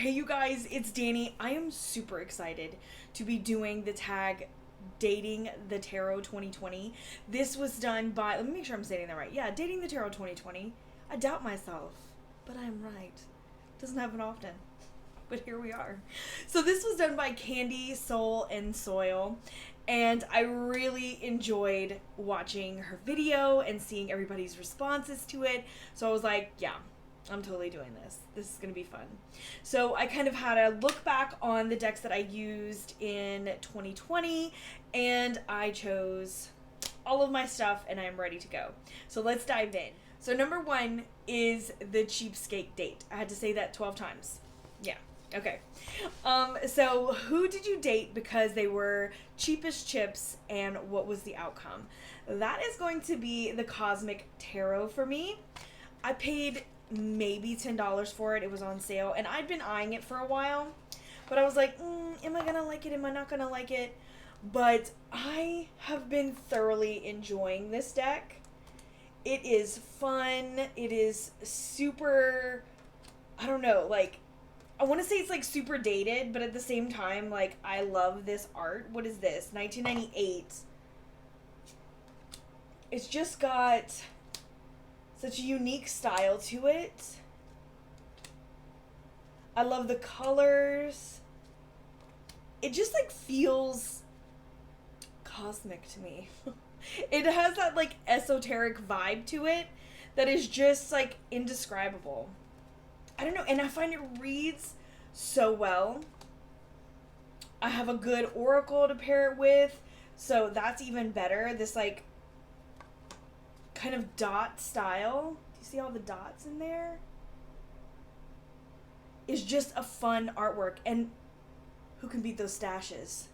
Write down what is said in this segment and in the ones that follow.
Hey you guys, it's Dani. I am super excited to be doing the tag Dating the Tarot 2020. This was done by, let me make sure I'm saying that right. Yeah, Dating the Tarot 2020. I doubt myself, but I'm right. Doesn't happen often, but here we are. So this was done by Candy, Soul, and Soil, and I really enjoyed watching her video and seeing everybody's responses to it. So I was like, yeah, I'm totally doing this. This is going to be fun. So I kind of had a look back on the decks that I used in 2020, and I chose all of my stuff, and I'm ready to go. So let's dive in. So number one is the Cheapskate Date. I had to say that 12 times. Yeah. Okay. So who did you date because they were cheapest chips, and what was the outcome? That is going to be the Cosmic Tarot for me. I paid maybe $10 for it. It was on sale, and I'd been eyeing it for a while, but I was like, am I gonna like it? Am I not gonna like it? But I have been thoroughly enjoying this deck. It is fun. It is super, I don't know, like, I want to say it's like super dated, but at the same time, like, I love this art. What is this? 1998. It's just got such a unique style to it. I love the colors. It just like feels cosmic to me. It has that like esoteric vibe to it that is just like indescribable. I don't know, and I find it reads so well. I have a good oracle to pair it with, so that's even better. This like kind of dot style. Do you see all the dots in there? It's just a fun artwork, and who can beat those stashes?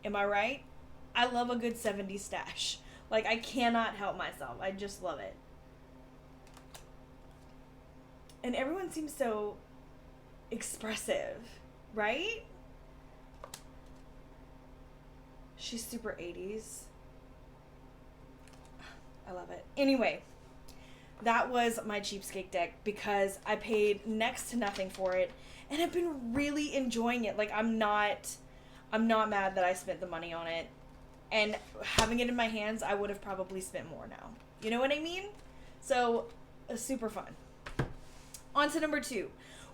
Am I right? I love a good 70s stash. Like, I cannot help myself. I just love it. And everyone seems so expressive, right? She's super 80s. I love it. Anyway, that was my Cheapskate deck because I paid next to nothing for it, and I've been really enjoying it. Like, I'm not mad that I spent the money on it, and having it in my hands, I would have probably spent more now. You know what I mean? So, super fun. On to number two.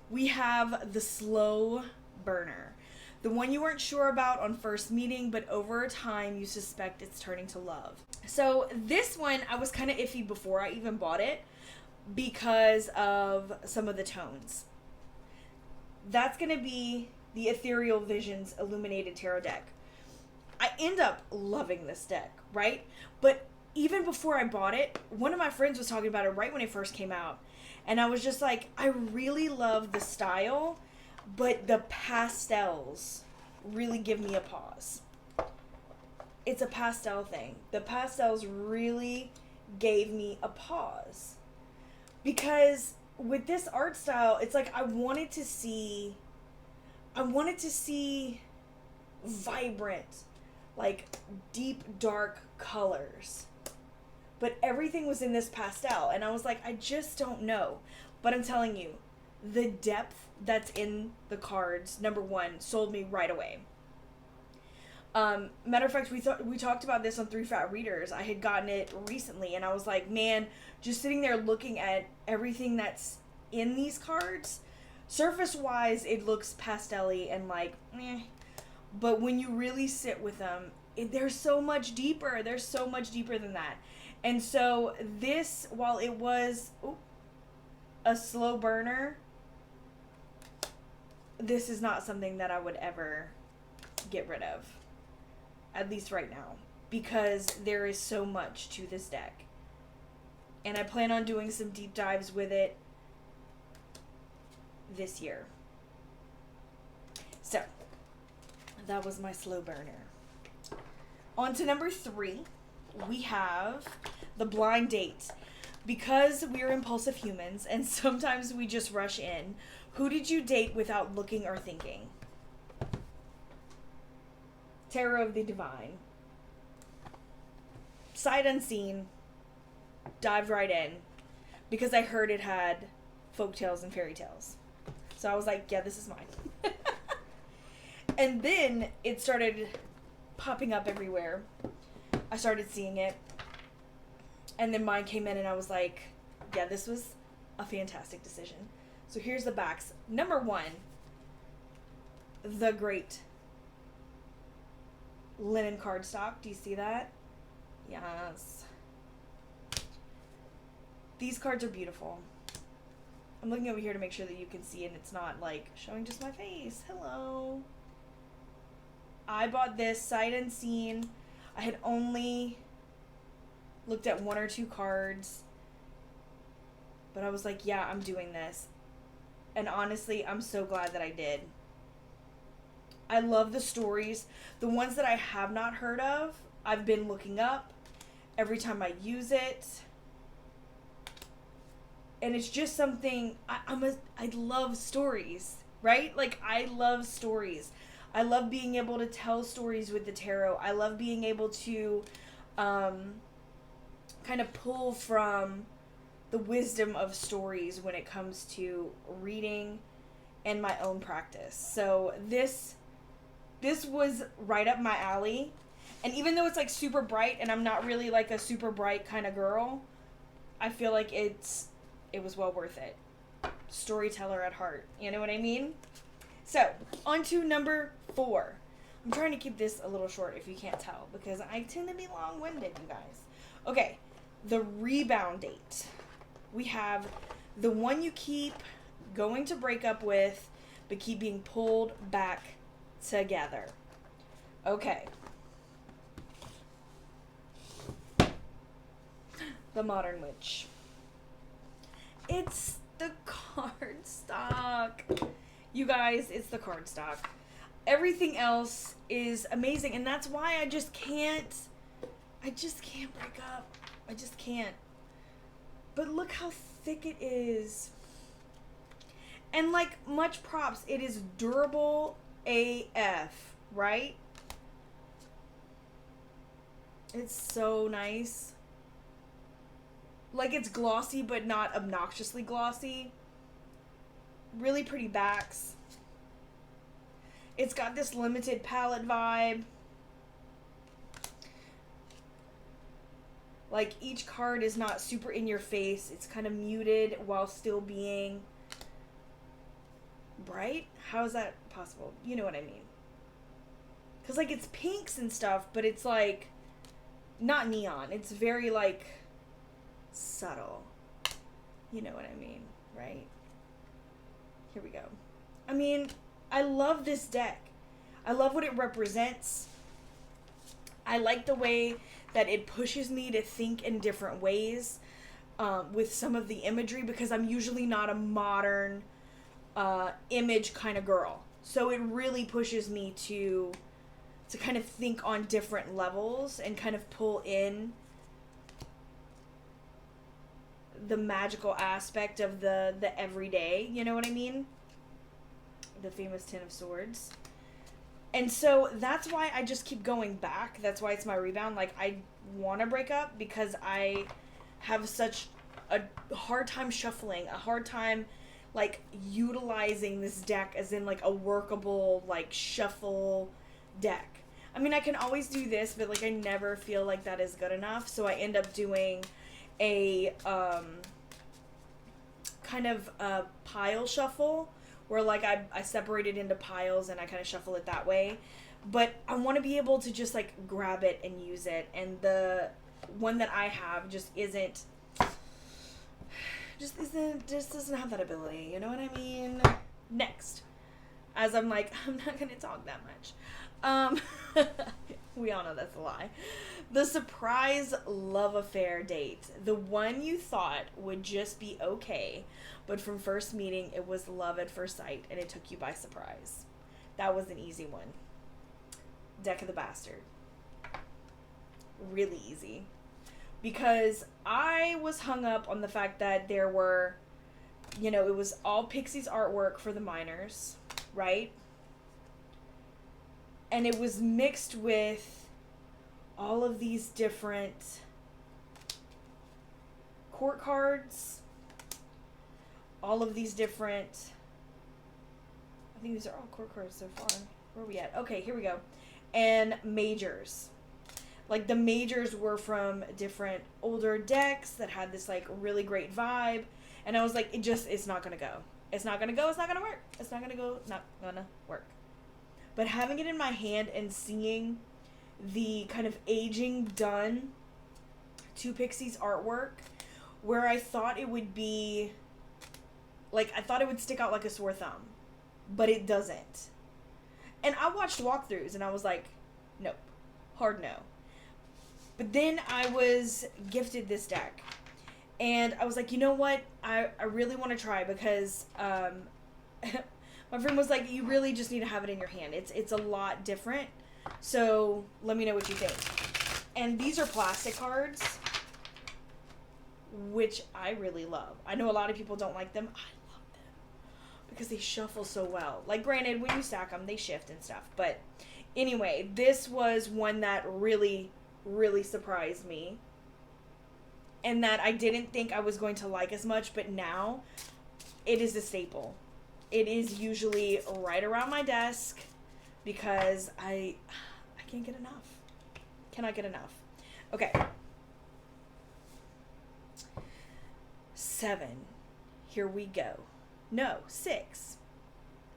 We have the Slow Burner. The one you weren't sure about on first meeting, but over time you suspect it's turning to love. So this one, I was kind of iffy before I even bought it because of some of the tones. That's going to be the Ethereal Visions Illuminated Tarot deck. I end up loving this deck, right? But even before I bought it, one of my friends was talking about it right when it first came out. And I was just like, I really love the style, but the pastels really give me a pause. It's a pastel thing. The pastels really gave me a pause. Because with this art style, it's like I wanted to see vibrant, like deep, dark colors. But everything was in this pastel, and I was like, I just don't know. But I'm telling you, the depth that's in the cards, number one, sold me right away. Matter of fact, we talked about this on 3 Fat Readers. I had gotten it recently, and I was like, man, just sitting there looking at everything that's in these cards, surface-wise, it looks pastel-y and like, meh. But when you really sit with them, they're so much deeper. They're so much deeper than that. And so this, while it was a slow burner, this is not something that I would ever get rid of. At least right now. Because there is so much to this deck. And I plan on doing some deep dives with it this year. So, that was my slow burner. On to number 3. We have the Blind Date. Because we're impulsive humans and sometimes we just rush in, who did you date without looking or thinking? Tarot of the Divine. Sight unseen. Dived right in. Because I heard it had folktales and fairy tales. So I was like, yeah, this is mine. And then it started popping up everywhere. I started seeing it. And then mine came in and I was like, yeah, this was a fantastic decision. So here's the backs. Number 1, the great linen cardstock. Do you see that? Yes. These cards are beautiful. I'm looking over here to make sure that you can see and it's not like showing just my face. Hello. I bought this sight unseen. I had only looked at 1 or 2 cards, but I was like, yeah, I'm doing this. And honestly, I'm so glad that I did. I love the stories. The ones that I have not heard of, I've been looking up every time I use it. And it's just something, I love stories, right? Like, I love stories. I love being able to tell stories with the tarot. I love being able to kind of pull from the wisdom of stories when it comes to reading and my own practice. So this was right up my alley. And even though it's like super bright and I'm not really like a super bright kind of girl, I feel like it was well worth it. Storyteller at heart. You know what I mean? So, on to number 4. I'm trying to keep this a little short if you can't tell, because I tend to be long-winded, you guys. Okay, the Rebound Date. We have the one you keep going to break up with, but keep being pulled back together. Okay. The Modern Witch. It's the cardstock. You guys, it's the cardstock. Everything else is amazing, and that's why I just can't break up. I just can't. But look how thick it is. And like, much props, it is durable AF, right? It's so nice. Like, it's glossy, but not obnoxiously glossy. Really pretty backs. It's got this limited palette vibe. Like, each card is not super in your face. It's kind of muted while still being bright. How is that possible? You know what I mean. Because, like, it's pinks and stuff, but it's, like, not neon. It's very, like, subtle. You know what I mean, right? Here we go. I mean, I love this deck. I love what it represents. I like the way that it pushes me to think in different ways with some of the imagery, because I'm usually not a modern image kind of girl. So it really pushes me to kind of think on different levels and kind of pull in the magical aspect of the everyday, you know what I mean? The famous Ten of Swords. And so that's why I just keep going back. That's why it's my rebound. Like, I want to break up because I have such a hard time shuffling, a hard time, like, utilizing this deck as in, like, a workable, like, shuffle deck. I mean, I can always do this, but, like, I never feel like that is good enough. So I end up doing a kind of a pile shuffle where, like, I separate it into piles and I kind of shuffle it that way. But I want to be able to just, like, grab it and use it. And the one that I have just doesn't have that ability. You know what I mean? Next. As I'm like, I'm not going to talk that much. We all know that's a lie. The surprise love affair date. The one you thought would just be okay, but from first meeting, it was love at first sight, and it took you by surprise. That was an easy one. Deck of the Bastard. Really easy. Because I was hung up on the fact that there were, you know, it was all Pixie's artwork for the minors, right? And it was mixed with all of these different court cards, all of these different I think these are all court cards so far. Where are we at? Okay, here we go. And majors. Like, the majors were from different older decks that had this, like, really great vibe. And I was like, it's not gonna go. It's not gonna go, it's not gonna work. It's not gonna go, it's not gonna work. But having it in my hand and seeing the kind of aging done to Pixie's artwork, where I thought it would be, like, I thought it would stick out like a sore thumb. But it doesn't. And I watched walkthroughs and I was like, nope. Hard no. But then I was gifted this deck. And I was like, you know what? I really want to try because my friend was like, you really just need to have it in your hand. It's a lot different. So let me know what you think. And these are plastic cards, which I really love. I know a lot of people don't like them. I love them because they shuffle so well. Like, granted, when you stack them, they shift and stuff. But anyway, this was one that really, really surprised me. And that I didn't think I was going to like as much, but now it is a staple. It is usually right around my desk because I can't get enough. Cannot get enough. Okay. 7. Here we go. No, 6.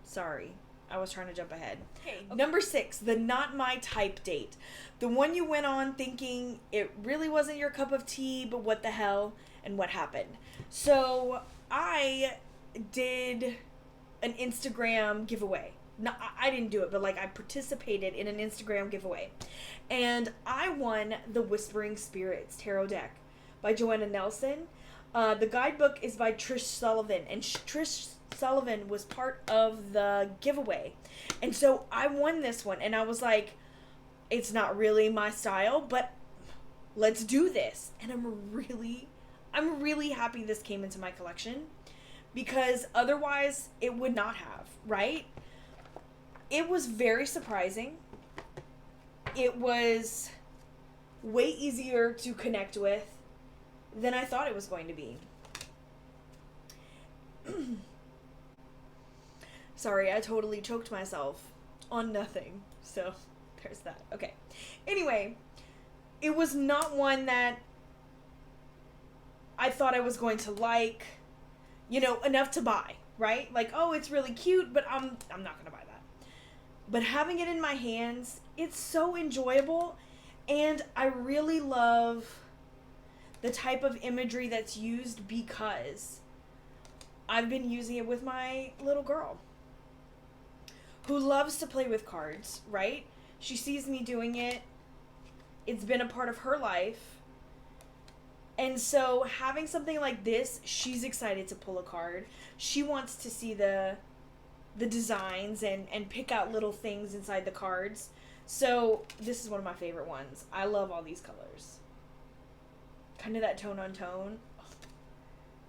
Sorry. I was trying to jump ahead. Okay. Number 6, the not my type date. The one you went on thinking it really wasn't your cup of tea, but what the hell, and what happened. So I did an Instagram giveaway. No, I didn't do it, but like I participated in an Instagram giveaway. And I won the Whispering Spirits Tarot deck by Joanna Nelson. The guidebook is by Trish Sullivan, and Trish Sullivan was part of the giveaway. And so I won this one, and I was like, it's not really my style, but let's do this. And I'm really happy this came into my collection because otherwise it would not have, right? It was very surprising. It was way easier to connect with than I thought it was going to be. Sorry, I totally choked myself on nothing. So, there's that. Okay. Anyway, it was not one that I thought I was going to like, enough to buy, right? Like, oh, it's really cute, but I'm not going to buy that. But having it in my hands, it's so enjoyable, and I really love the type of imagery that's used because I've been using it with my little girl who loves to play with cards, right? She sees me doing it. It's been a part of her life. And so having something like this, she's excited to pull a card. She wants to see the designs and pick out little things inside the cards. So this is one of my favorite ones. I love all these colors. Kind of that tone on tone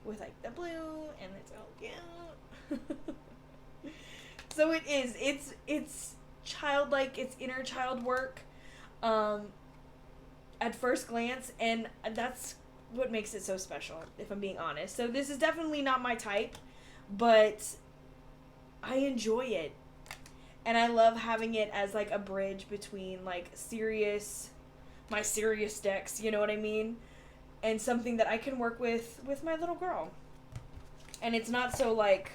with like the blue, and it's all cute. So it is. It's childlike. It's inner child work at first glance, and that's what makes it so special, if I'm being honest. So this is definitely not my type, but I enjoy it. And I love having it as like a bridge between like my serious decks, you know what I mean? And something that I can work with my little girl. And it's not so like,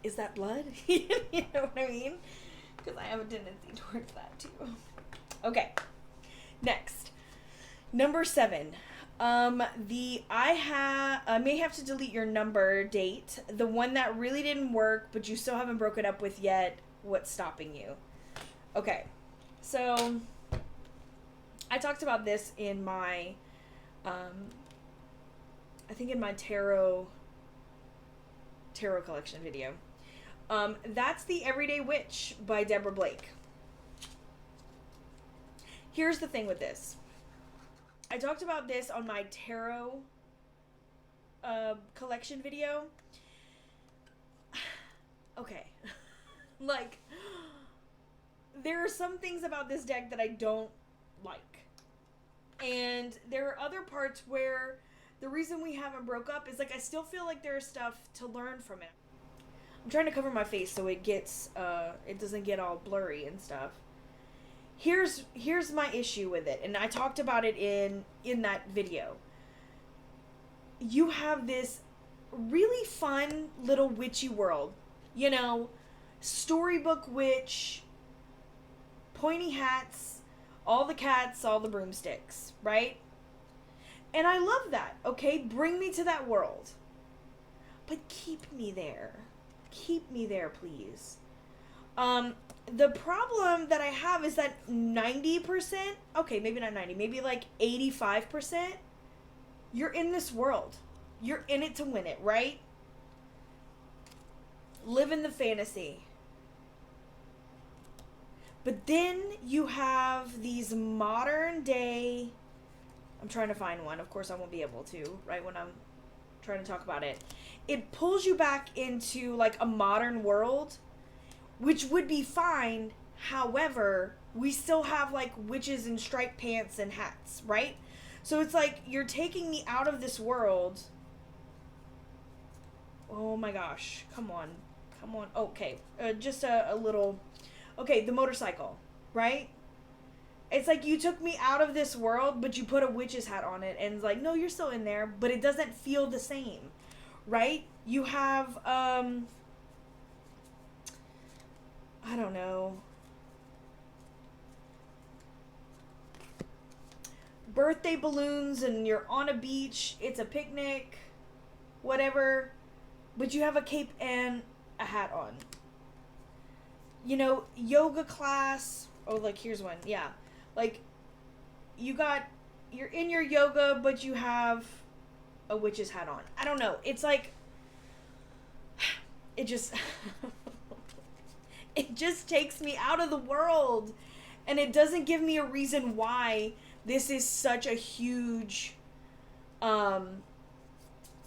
is that blood? You know what I mean? Because I have a tendency towards that too. Okay. Next. Number 7. I may have to delete your number date. The one that really didn't work, but you still haven't broken up with yet. What's stopping you? Okay. So, I talked about this in my, I think in my tarot collection video. That's The Everyday Witch by Deborah Blake. Here's the thing with this. I talked about this on my tarot collection video. Okay. Like, there are some things about this deck that I don't like. And there are other parts where the reason we haven't broke up is like I still feel like there's stuff to learn from it. I'm trying to cover my face so it gets, it doesn't get all blurry and stuff. Here's my issue with it, and I talked about it in that video. You have this really fun little witchy world, you know, storybook witch, pointy hats, all the cats, all the broomsticks, right? And I love that, okay? Bring me to that world. But keep me there. Keep me there, please. The problem that I have is that 90%, okay, maybe not 90, maybe like 85%, you're in this world. You're in it to win it, right? Live in the fantasy. But then you have these modern day, I'm trying to find one. Of course I won't be able to, right when I'm trying to talk about it. It pulls you back into like a modern world, which would be fine. However, we still have like witches in striped pants and hats, right? So it's like you're taking me out of this world. Oh my gosh. Come on. Come on. Okay. Just a little. Okay, the motorcycle, right? It's like you took me out of this world, but you put a witch's hat on it. And it's like, no, you're still in there, but it doesn't feel the same, right? You have, I don't know. Birthday balloons and you're on a beach. It's a picnic, whatever. But you have a cape and a hat on. You know, yoga class. Oh, like, here's one. Yeah. Like, you're in your yoga, but you have a witch's hat on. I don't know. It's like, it just, it just takes me out of the world. And it doesn't give me a reason why this is such a huge,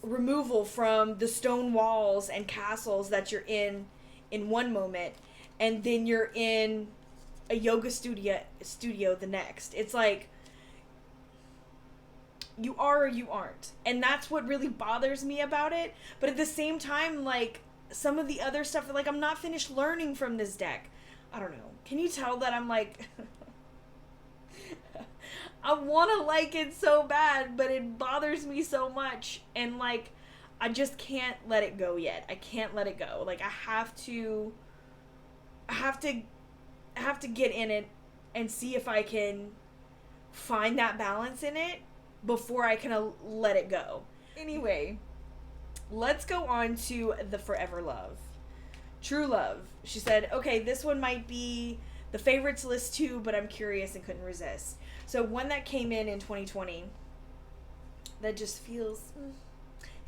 removal from the stone walls and castles that you're in one moment, and then you're in a yoga studio the next. It's like you are or you aren't, and that's what really bothers me about it. But at the same time, like some of the other stuff, like I'm not finished learning from this deck. I don't know. Can you tell that I'm like I want to like it so bad, but it bothers me so much. And, like, I just can't let it go yet. I can't let it go. Like, I have to get in it and see if I can find that balance in it before I can let it go. Anyway, let's go on to the Forever Love. True Love. She said, okay, this one might be the favorites list too, but I'm curious and couldn't resist. So one that came in 2020 that just feels,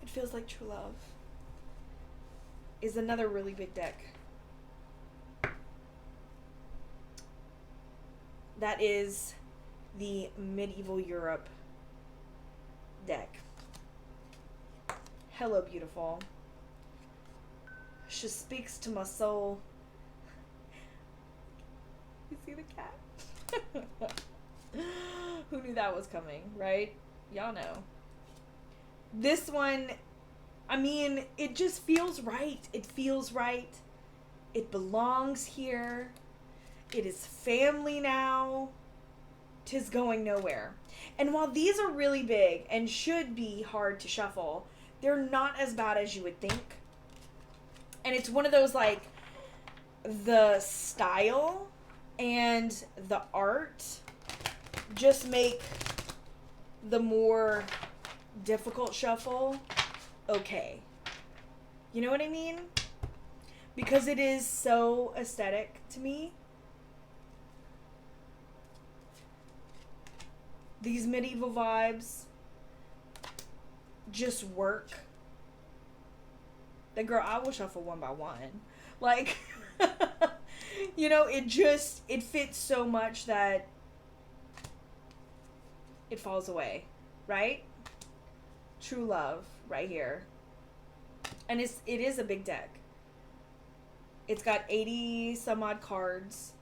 it feels like True Love, is another really big deck. That is the Medieval Europe deck. Hello, beautiful. She speaks to my soul. You see the cat? Who knew that was coming, right? Y'all know. This one, I mean, it just feels right. It feels right. It belongs here. It is family now. 'Tis going nowhere. And while these are really big and should be hard to shuffle, they're not as bad as you would think. And it's one of those, like, the style and the art just make the more difficult shuffle okay. You know what I mean? Because it is so aesthetic to me. These medieval vibes just work. The girl, I will shuffle one by one. Like, you know, it fits so much that it falls away, right? True Love, right here. And it is a big deck. It's got 80 some odd cards.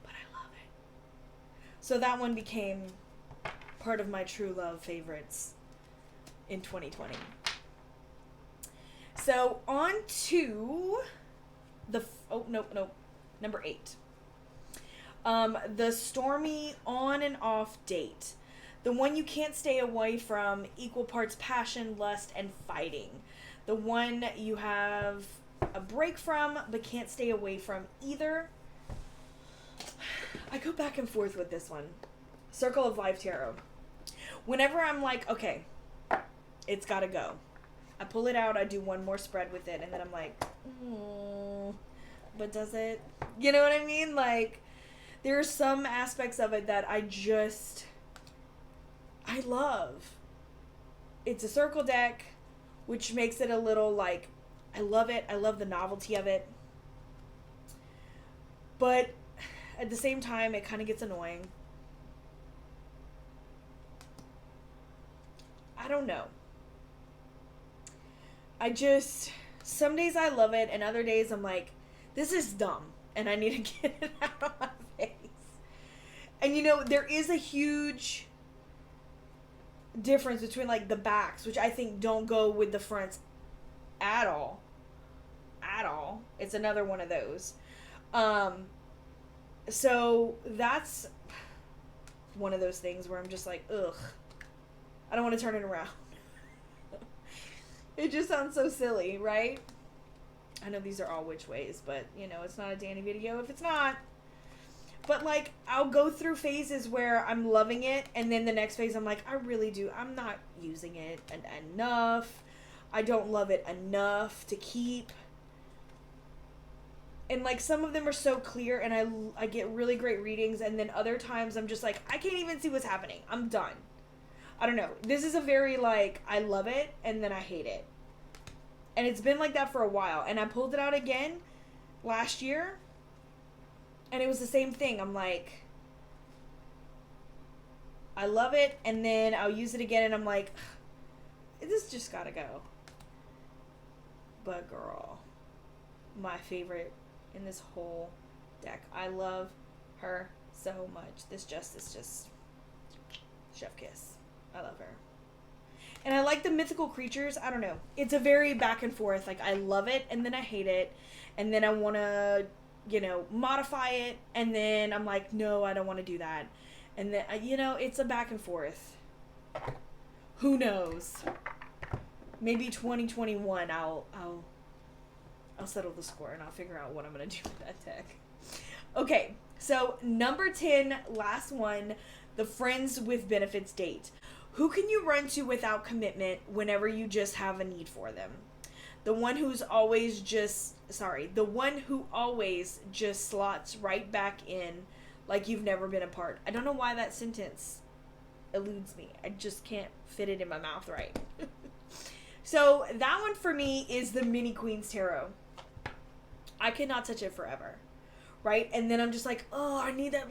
But I love it. So that one became part of my True Love favorites in 2020. So on to nope. Number 8. The Stormy on and off date. The one you can't stay away from, equal parts passion, lust, and fighting. The one you have a break from, but can't stay away from either. I go back and forth with this one. Circle of Life Tarot. Whenever I'm like, okay, it's gotta go, I pull it out, I do one more spread with it, and then I'm like, but does it? You know what I mean? Like, there are some aspects of it that I love. It's a circle deck, which makes it a little like, I love it. I love the novelty of it. But at the same time, it kind of gets annoying. I don't know. Some days I love it, and other days I'm like, this is dumb, and I need to get it out of my face. And there is a huge difference between like the backs, which I think don't go with the fronts at all. It's another one of those. So that's one of those things where I'm just like, ugh, I don't want to turn it around. It just sounds so silly, right? I know these are all which ways, but it's not a Dani video if it's not. But like, I'll go through phases where I'm loving it, and then the next phase I'm like, I'm not using it enough. I don't love it enough to keep. And like, some of them are so clear, and I get really great readings, and then other times I'm just like, I can't even see what's happening. I'm done. I don't know. This is a very like, I love it, and then I hate it. And it's been like that for a while. And I pulled it out again last year, and it was the same thing. I'm like, I love it, and then I'll use it again, and I'm like, this just gotta go. But girl, my favorite in this whole deck. I love her so much. This Justice, just chef kiss. I love her. And I like the mythical creatures. I don't know. It's a very back and forth. Like, I love it, and then I hate it, and then I want to, modify it, and then I'm like, no, I don't want to do that. And then, it's a back and forth. Who knows? Maybe 2021 I'll settle the score, and I'll figure out what I'm going to do with that deck. Okay, so number 10, last one, the Friends with Benefits date. Who can you run to without commitment whenever you just have a need for them? The one who always just slots right back in like you've never been apart. I don't know why that sentence eludes me. I just can't fit it in my mouth right. So that one for me is the Mini Queens Tarot. I cannot touch it forever, right? And then I'm just like, oh, I need that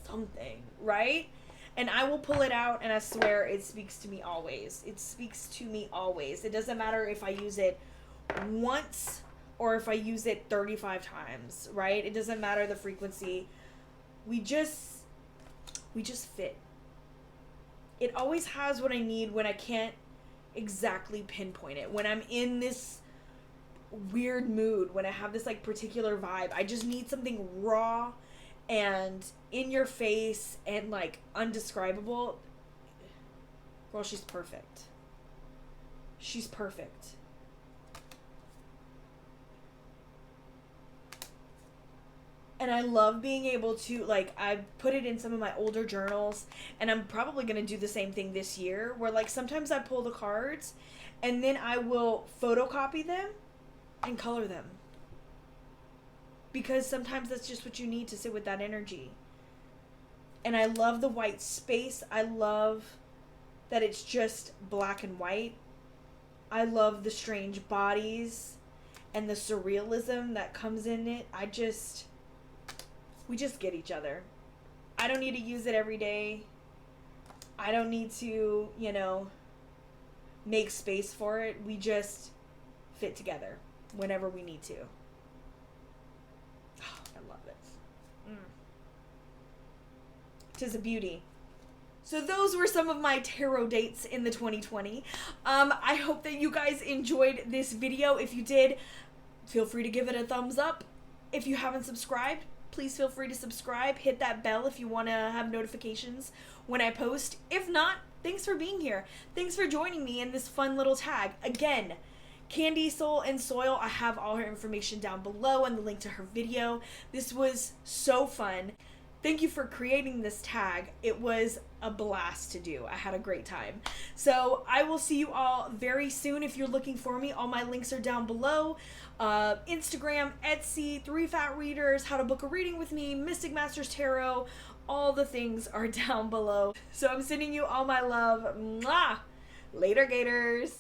something, right? And I will pull it out, and I swear it speaks to me always. It speaks to me always. It doesn't matter if I use it once or if I use it 35 times, right? It doesn't matter the frequency. We just fit. It always has what I need when I can't exactly pinpoint it. When I'm in this weird mood, when I have this like particular vibe, I just need something raw and in your face and like undescribable. Girl, she's perfect. She's perfect. And I love being able to, like, I put it in some of my older journals, and I'm probably going to do the same thing this year, where, like, sometimes I pull the cards, and then I will photocopy them and color them. Because sometimes that's just what you need to sit with that energy. And I love the white space. I love that it's just black and white. I love the strange bodies and the surrealism that comes in it. We just get each other. I don't need to use it every day. I don't need to, make space for it. We just fit together whenever we need to. Oh, I love it. 'Tis a beauty. So those were some of my tarot dates in the 2020. I hope that you guys enjoyed this video. If you did, feel free to give it a thumbs up. If you haven't subscribed, please feel free to subscribe. Hit that bell if you want to have notifications when I post. If not, thanks for being here. Thanks for joining me in this fun little tag. Again, Candy, Soul, and Soil, I have all her information down below and the link to her video. This was so fun. Thank you for creating this tag. It was a blast to do. I had a great time. So I will see you all very soon. If you're looking for me, all my links are down below. Instagram, Etsy, 3 Fat Readers, how to book a reading with me, Mystic Masters Tarot, all the things are down below. So I'm sending you all my love. Mwah! Later, Gators.